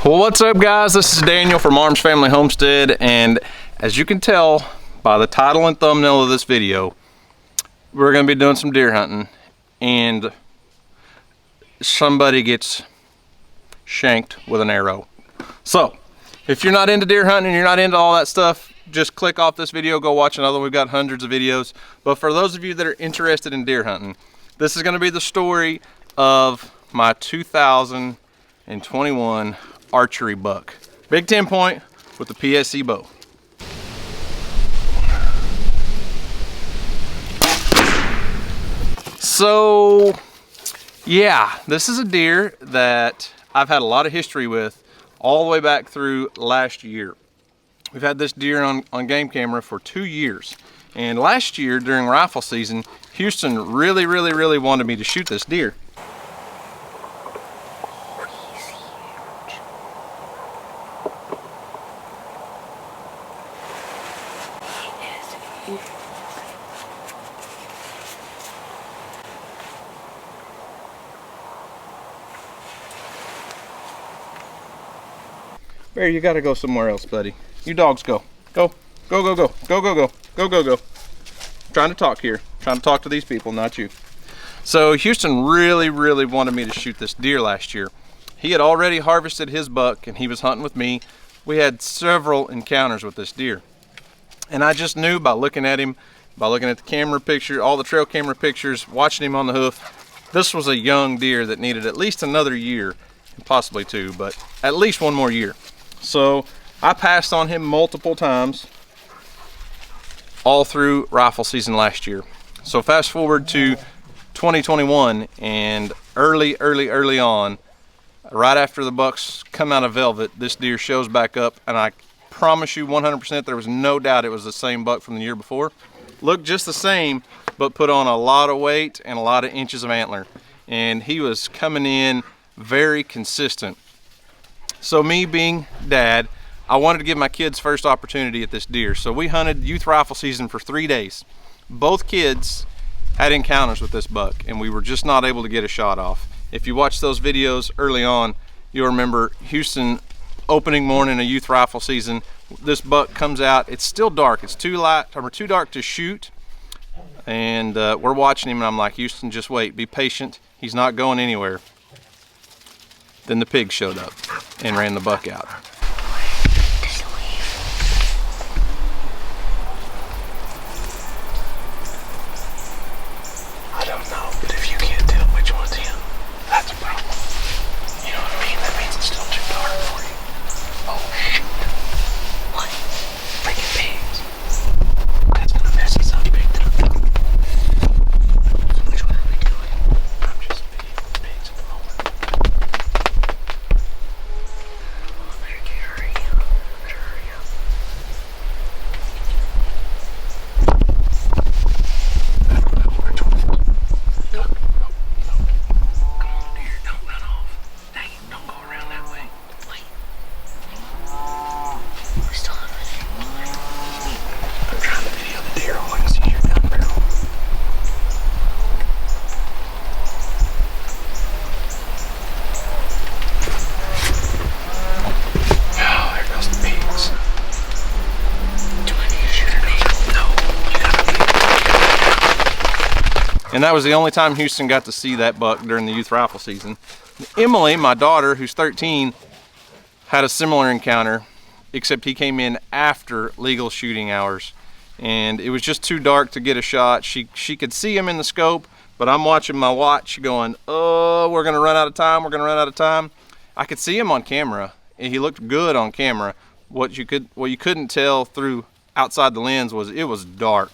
Well, what's up guys, this is Daniel from Arms Family Homestead, and as you can tell by the title and thumbnail of this video, we're going to be doing some deer hunting and somebody gets shanked with an arrow. So if you're not into deer hunting and you're not into all that stuff, just click off this video, go watch another one. We've got hundreds of videos, but for those of you that are interested in deer hunting, this is going to be the story of my 2021 archery buck. Big 10 point with the PSE bow. So yeah, this is a deer that I've had a lot of history with all the way back through last year. We've had this deer on game camera for 2 years. And last year during rifle season, Houston really wanted me to shoot this deer. Bear, you gotta go somewhere else, buddy. You dogs go. Go. Go, go, go. Go, go, go. Go, go, go. I'm trying to talk here. I'm trying to talk to these people, not you. So Houston really wanted me to shoot this deer last year. He had already harvested his buck and he was hunting with me. We had several encounters with this deer. And I just knew by looking at him, by looking at the camera picture, all the trail camera pictures, watching him on the hoof, this was a young deer that needed at least another year, possibly 2, but at least 1 more year. So I passed on him multiple times all through rifle season last year. So fast forward to 2021 and early on, right after the bucks come out of velvet, this deer shows back up, and I promise you 100% there was no doubt it was the same buck from the year before. Looked just the same, but put on a lot of weight and a lot of inches of antler. And he was coming in very consistent. So me being dad, I wanted to give my kids first opportunity at this deer. So we hunted youth rifle season for 3 days. Both kids had encounters with this buck and we were just not able to get a shot off. If you watch those videos early on, you'll remember Houston opening morning of youth rifle season. This buck comes out, it's still dark, it's too dark to shoot. And we're watching him and I'm like, Houston, just wait, be patient. He's not going anywhere. Then the pig showed up and ran the buck out. I don't know, but if you can't tell which one's him, that's a problem. You know what I mean? That means it's still too dark for you. Oh shoot. What? Freaking pigs. That's gonna mess us up big time. So which one are we doing? I'm just being pigs at the moment. Hurry up. I don't know which one. Nope. Come on, dear, don't run off. Dang it, don't go around that way. Wait. We're still hunting. I'm trying to video the deer. All I can see is your gun barrel. Oh, there goes the pigs. Do I need to shoot an eagle? No, you gotta be. And that was the only time Houston got to see that buck during the youth rifle season. Emily, my daughter, who's 13, had a similar encounter, except he came in after legal shooting hours. And it was just too dark to get a shot. She could see him in the scope, but I'm watching my watch going, oh, we're gonna run out of time, we're gonna run out of time. I could see him on camera, and he looked good on camera. What you couldn't tell through outside the lens was it was dark.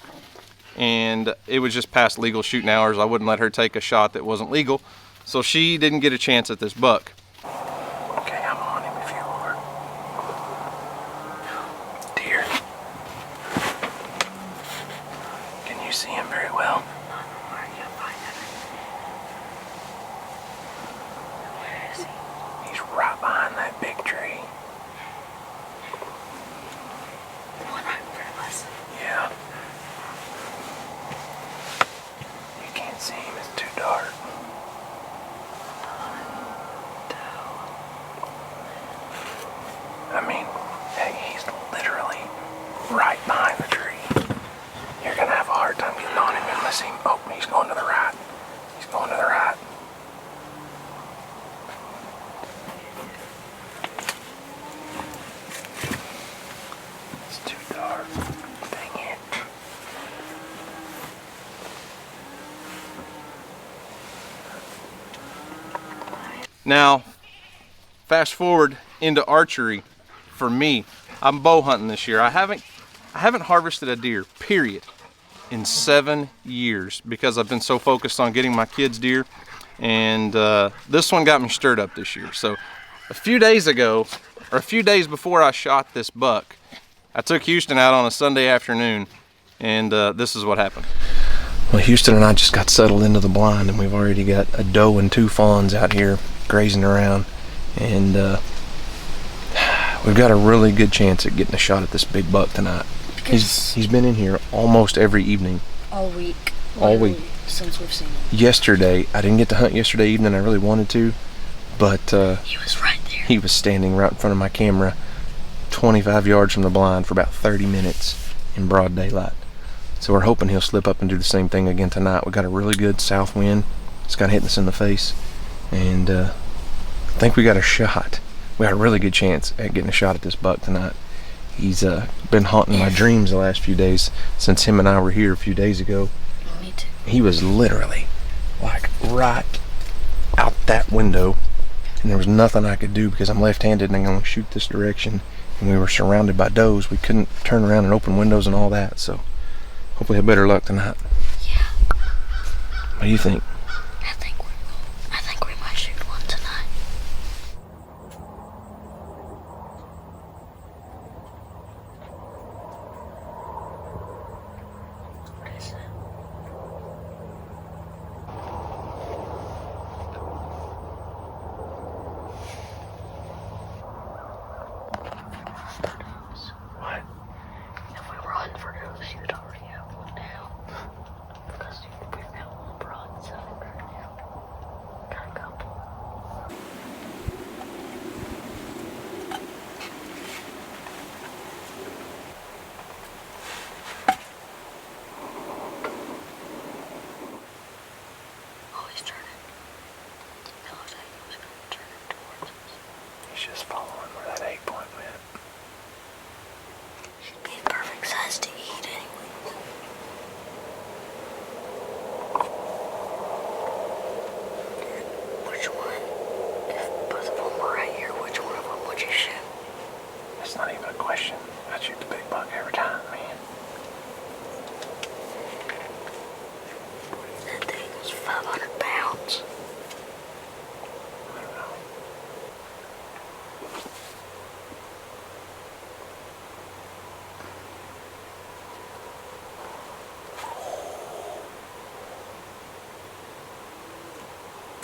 And it was just past legal shooting hours. I wouldn't let her take a shot that wasn't legal. So she didn't get a chance at this buck. Okay, I'm on him if you are. Deer. Can you see him very well? Where is he? He's right behind that big tree. One right in front of us. Yeah. You can't see him, it's too dark. 1, 2, Now, fast forward into archery. For me, I'm bow hunting this year. I haven't harvested a deer, period, in 7 years because I've been so focused on getting my kids deer, and this one got me stirred up this year. So a few days ago, or a few days before I shot this buck, I took Houston out on a Sunday afternoon, and this is what happened. Well, Houston and I just got settled into the blind, and we've already got a doe and 2 fawns out here grazing around, and we've got a really good chance at getting a shot at this big buck tonight. He's been in here almost every evening. All week. All week. Since we've seen him. Yesterday, I didn't get to hunt yesterday evening. I really wanted to, but he was right there. He was standing right in front of my camera, 25 yards from the blind for about 30 minutes in broad daylight. So we're hoping he'll slip up and do the same thing again tonight. We got a really good south wind. It's kind of hitting us in the face, and I think we got a shot. We got a really good chance at getting a shot at this buck tonight. He's been haunting my dreams the last few days since him and I were here a few days ago. Me too. He was literally like right out that window, and there was nothing I could do because I'm left-handed and I'm going to shoot this direction, and we were surrounded by does. We couldn't turn around and open windows and all that, so hopefully have better luck tonight. Yeah. What do you think? I think we might shoot one tonight. What is it? What? If we run for those, you'd already have one now. Because we've got one broadside right now. Got a couple. Oh, he's turning. It looks like he was going to turn towards us. He's just following where that 8-point went. Should be a perfect size to eat anyway. Which one? If both of them were right here, which one of them would you shoot? That's not even a question. I shoot the big buck every time, man. That thing was 500 pounds. I don't know.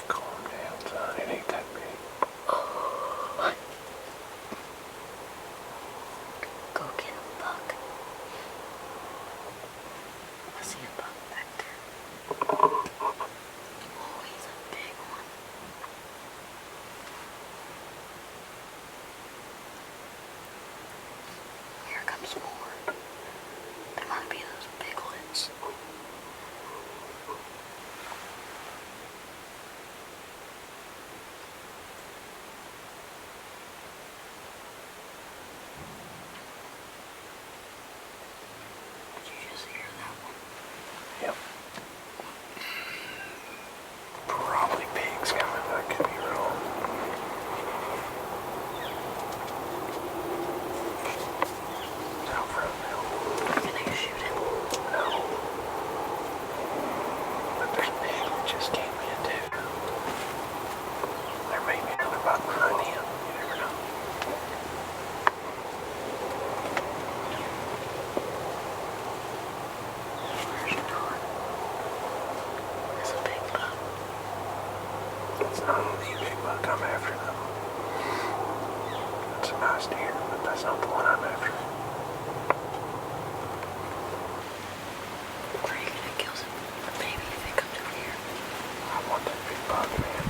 Calm down, son. It ain't that big. Go get a buck. I see a buck back there. Oh, he's a big one. Here comes more. There might be those piglets. Did you just hear that one? Yep. Probably pigs coming, but I could be wrong. It's out front now. Can you shoot him? No. But there's a pig that just came in too. There may be another buck behind him. You never know. Where's your dog? That's a big buck. It's not the big buck I'm after though. It's a nice deer, but that's not the one I'm after. Where are you gonna kill some baby if it comes over here? I want that big buck, man.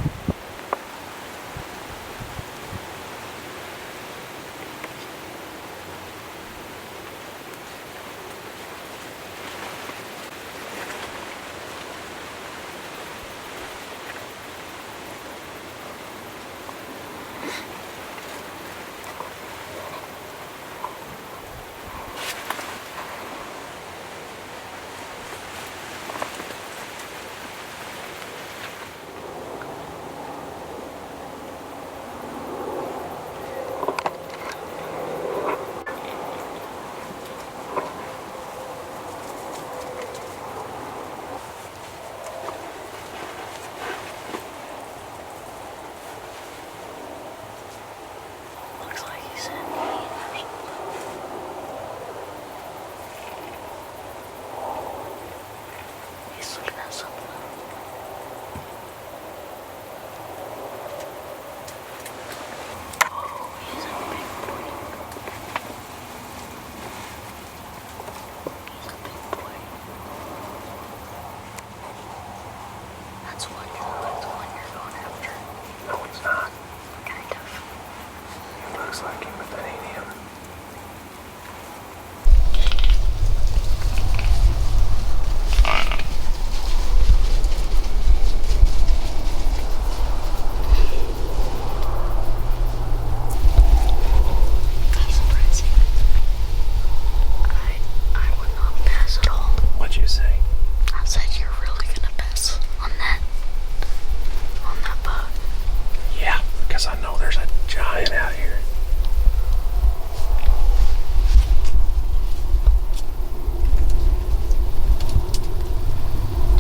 Yes, I know there's a giant out here.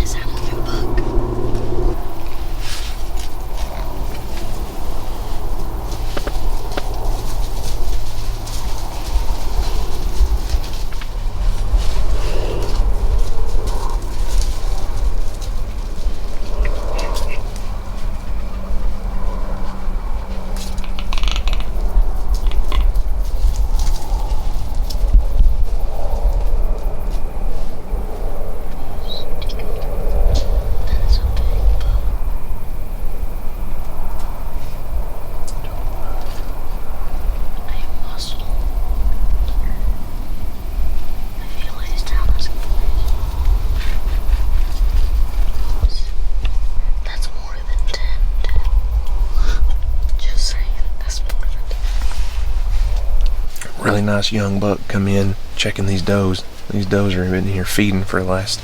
Is that a new buck? Really nice young buck come in checking these does. These does are in here feeding for the last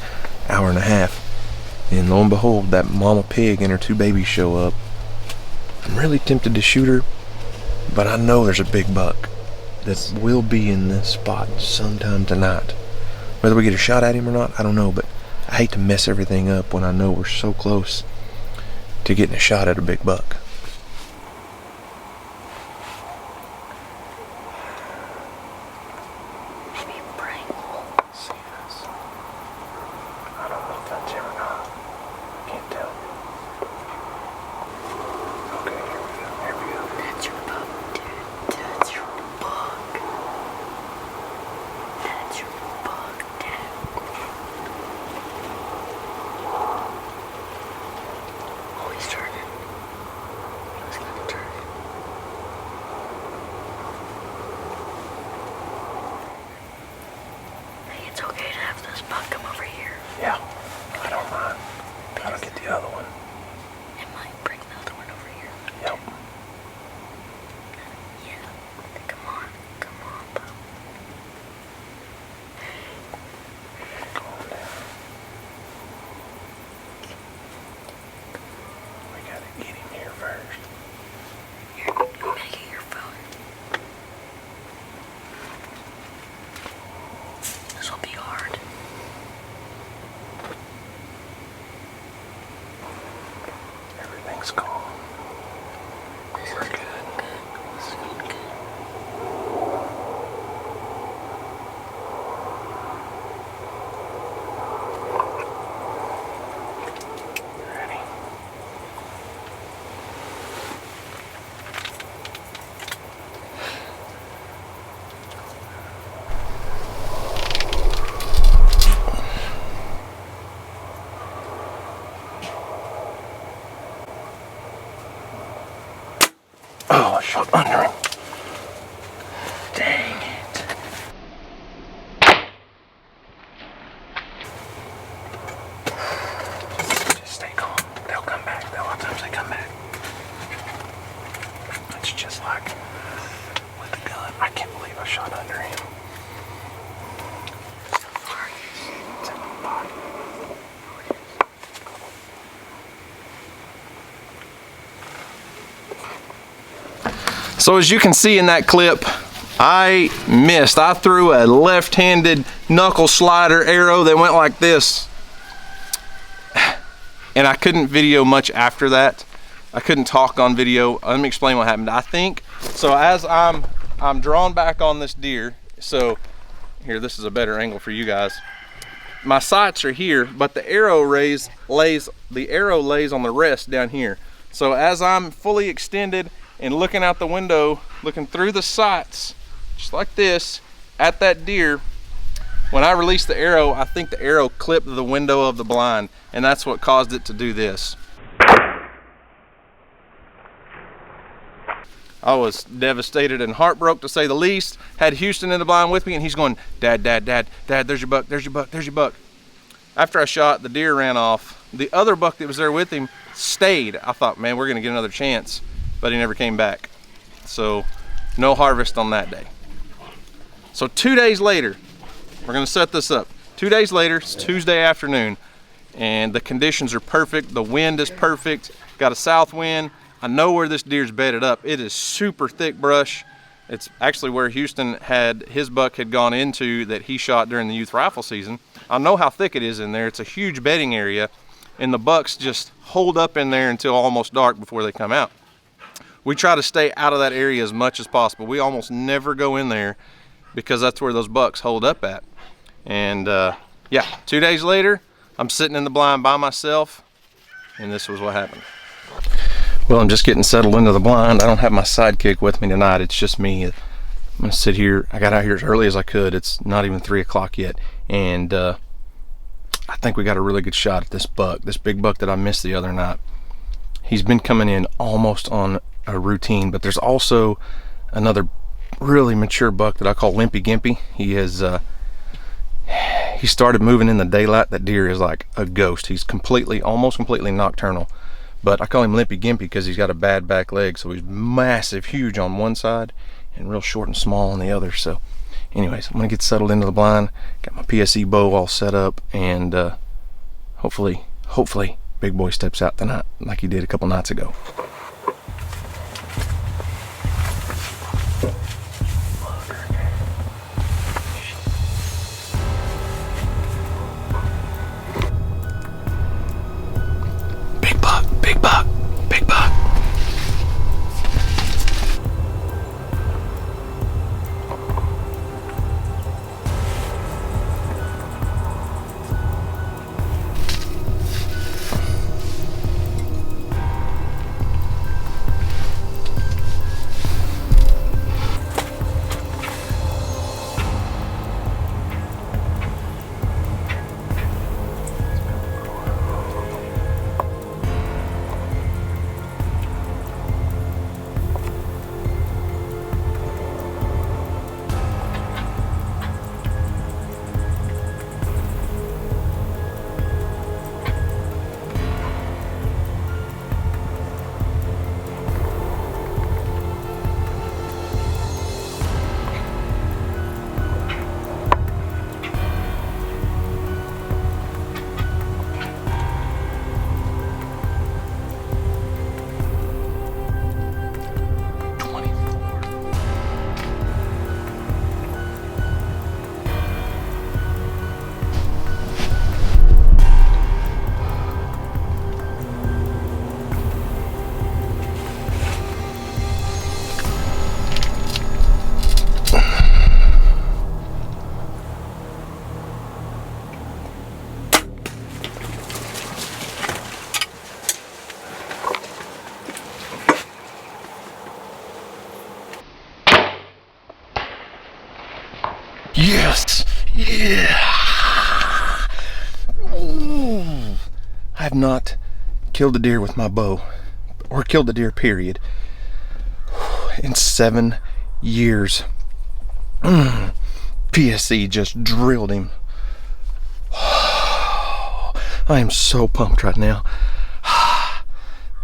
hour and a half, and lo and behold, that mama pig and her 2 babies show up. I'm really tempted to shoot her, but I know there's a big buck that will be in this spot sometime tonight. Whether we get a shot at him or not, I don't know, but I hate to mess everything up when I know we're so close to getting a shot at a big buck. Oh, I shot under him. Dang it. Just stay calm. They'll come back. A lot of times they come back. It's just like with the gun. I can't believe I shot under him. It's in my body. So as you can see in that clip, I missed. I threw a left-handed knuckle slider arrow that went like this. And I couldn't video much after that. I couldn't talk on video. Let me explain what happened. I think, so as I'm drawn back on this deer, so here, this is a better angle for you guys. My sights are here, but the arrow lays on the rest down here. So as I'm fully extended and looking out the window, looking through the sights, just like this, at that deer, when I released the arrow, I think the arrow clipped the window of the blind, and that's what caused it to do this. I was devastated and heartbroken, to say the least. Had Houston in the blind with me, and he's going, Dad, Dad, Dad, Dad, there's your buck, there's your buck, there's your buck. After I shot, the deer ran off. The other buck that was there with him stayed. I thought, man, we're gonna get another chance, but he never came back. So no harvest on that day. So 2 days later, we're gonna set this up. 2 days later, it's Tuesday afternoon, and the conditions are perfect. The wind is perfect. Got a south wind. I know where this deer's bedded up. It is super thick brush. It's actually where Houston his buck had gone into that he shot during the youth rifle season. I know how thick it is in there. It's a huge bedding area, and the bucks just hold up in there until almost dark before they come out. We try to stay out of that area as much as possible. We almost never go in there because that's where those bucks hold up at. And yeah, 2 days later, I'm sitting in the blind by myself, and this was what happened. Well, I'm just getting settled into the blind. I don't have my sidekick with me tonight. It's just me. I'm gonna sit here. I got out here as early as I could. It's not even 3 o'clock yet, and I think we got a really good shot at this buck, this big buck that I missed the other night. He's been coming in almost on a routine, but there's also another really mature buck that I call Limpy Gimpy. He started moving in the daylight. That deer is like a ghost. He's almost completely nocturnal. But I call him Limpy Gimpy because he's got a bad back leg, so he's massive, huge on one side and real short and small on the other. So anyways, I'm gonna get settled into the blind, got my PSE bow all set up, and hopefully big boy steps out tonight like he did a couple nights ago. Big buck, big buck. Yes! Yeah! Ooh. I have not killed a deer with my bow, or killed a deer, period, in 7 years. PSE just drilled him. I am so pumped right now.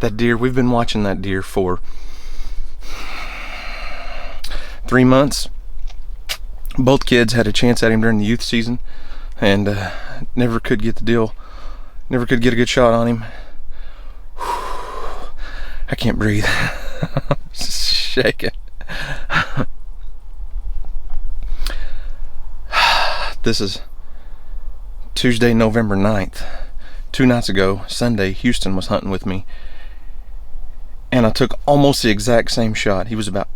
That deer, we've been watching that deer for 3 months. Both kids had a chance at him during the youth season, and never could get the deal, never could get a good shot on him. I can't breathe. I'm shaking. This is Tuesday, November 9th. 2 nights ago, Sunday, Houston was hunting with me, and I took almost the exact same shot. He was about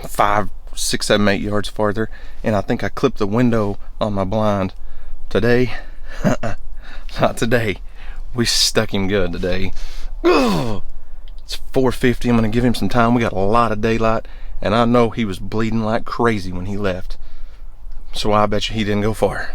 5, 6, 7, 8 yards farther, and I think I clipped the window on my blind. Today, not today. We stuck him good today. Ugh. It's 4:50. I'm gonna give him some time. We got a lot of daylight, and I know he was bleeding like crazy when he left, so I bet you he didn't go far.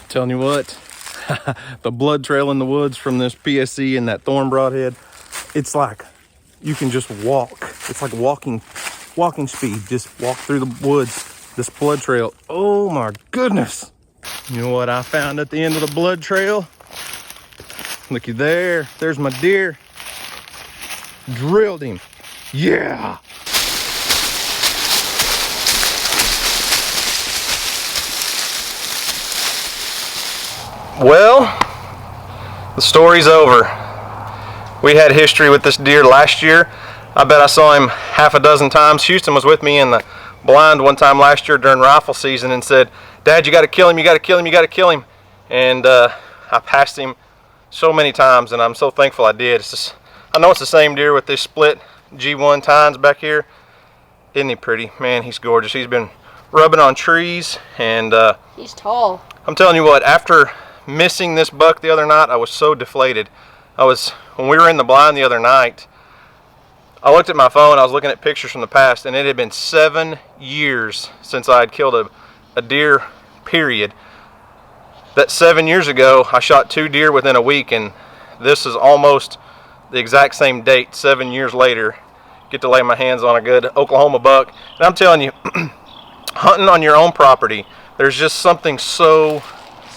Telling you what, the blood trail in the woods from this PSE and that thorn broadhead, it's like you can just walk. It's like walking speed. Just walk through the woods, this blood trail. Oh my goodness. You know what I found at the end of the blood trail? Looky there, there's my deer. Drilled him. Yeah. Well, the story's over. We had history with this deer last year. I bet I saw him half a dozen times. Houston was with me in the blind one time last year during rifle season and said, Dad, you got to kill him, you got to kill him, you got to kill him. And I passed him so many times, and I'm so thankful I did. It's just, I know it's the same deer with this split G1 tines back here. Isn't he pretty? Man, he's gorgeous. He's been rubbing on trees, and he's tall. I'm telling you what, after missing this buck the other night, I was so deflated. When we were in the blind the other night, I looked at my phone, I was looking at pictures from the past, and it had been 7 years since I had killed a deer, period. That 7 years ago, I shot 2 deer within a week, and this is almost the exact same date, 7 years later. Get to lay my hands on a good Oklahoma buck. And I'm telling you, hunting on your own property, there's just something so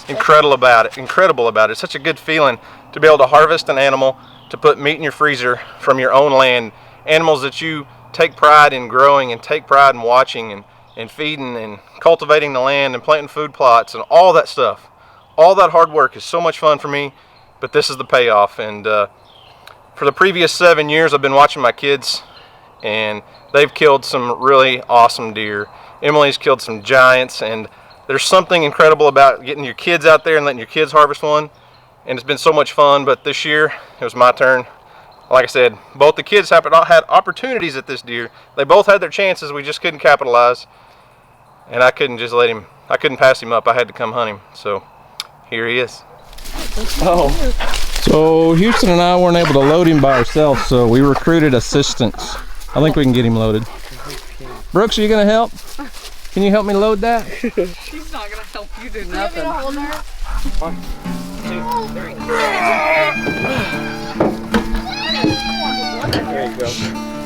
incredible about it. It's such a good feeling to be able to harvest an animal, to put meat in your freezer from your own land, animals that you take pride in growing and take pride in watching and feeding and cultivating the land and planting food plots and all that stuff. All that hard work is so much fun for me, but this is the payoff. And for the previous 7 years, I've been watching my kids, and they've killed some really awesome deer. Emily's killed some giants, and there's something incredible about getting your kids out there and letting your kids harvest one. And it's been so much fun, but this year, it was my turn. Like I said, both the kids had opportunities at this deer. They both had their chances, we just couldn't capitalize. And I couldn't just I couldn't pass him up. I had to come hunt him. So, here he is. Oh. So, Houston and I weren't able to load him by ourselves, so we recruited assistants. I think we can get him loaded. Brooks, are you gonna help? Can you help me load that? She's not gonna help you do nothing. Hold her. 1, 2, 3. There you go.